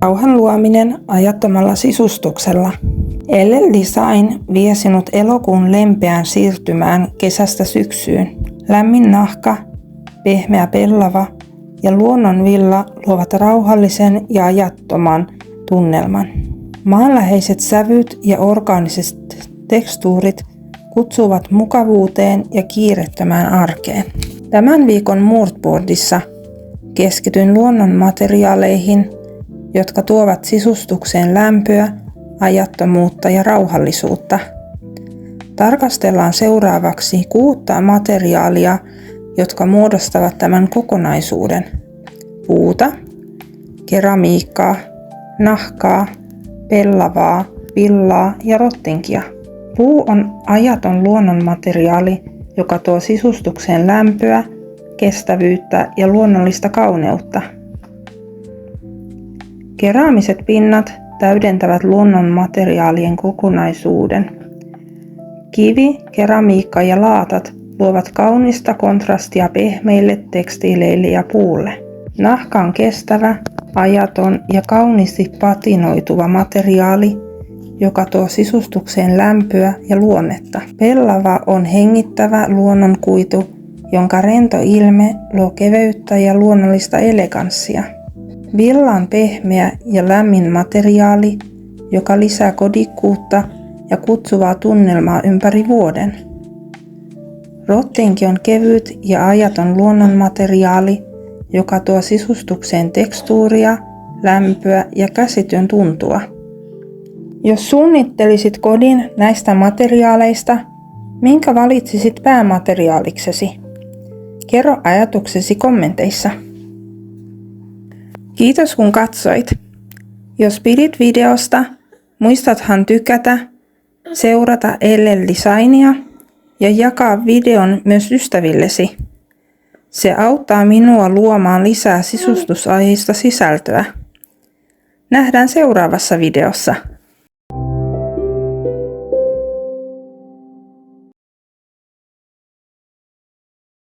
Rauhan luominen ajattomalla sisustuksella. LL Design vie sinut elokuun lempeään siirtymään kesästä syksyyn. Lämmin nahka, pehmeä pellava ja luonnonvilla luovat rauhallisen ja ajattoman tunnelman. Maanläheiset sävyt ja orgaaniset tekstuurit kutsuvat mukavuuteen ja kiirettömään arkeen. Tämän viikon moodboardissa keskityn luonnon materiaaleihin, jotka tuovat sisustukseen lämpöä, ajattomuutta ja rauhallisuutta. Tarkastellaan seuraavaksi 6 materiaalia, jotka muodostavat tämän kokonaisuuden. Puuta, keramiikkaa, nahkaa, pellavaa, villaa ja rottinkia. Puu on ajaton luonnonmateriaali, joka tuo sisustukseen lämpöä, kestävyyttä ja luonnollista kauneutta. Keraamiset pinnat täydentävät luonnonmateriaalien kokonaisuuden. Kivi, keramiikka ja laatat luovat kaunista kontrastia pehmeille tekstiileille ja puulle. Nahka on kestävä, ajaton ja kauniisti patinoituva materiaali, joka tuo sisustukseen lämpöä ja luonnetta. Pellava on hengittävä luonnonkuitu, jonka rento ilme luo keveyttä ja luonnollista eleganssia. Villa on pehmeä ja lämmin materiaali, joka lisää kodikkuutta ja kutsuvaa tunnelmaa ympäri vuoden. Rottinki on kevyt ja ajaton luonnonmateriaali, joka tuo sisustukseen tekstuuria, lämpöä ja käsityön tuntua. Jos suunnittelisit kodin näistä materiaaleista, minkä valitsisit päämateriaaliksesi? Kerro ajatuksesi kommenteissa. Kiitos kun katsoit. Jos pidit videosta, muistathan tykätä, seurata LL Designia ja jakaa videon myös ystävillesi. Se auttaa minua luomaan lisää sisustusaiheista sisältöä. Nähdään seuraavassa videossa.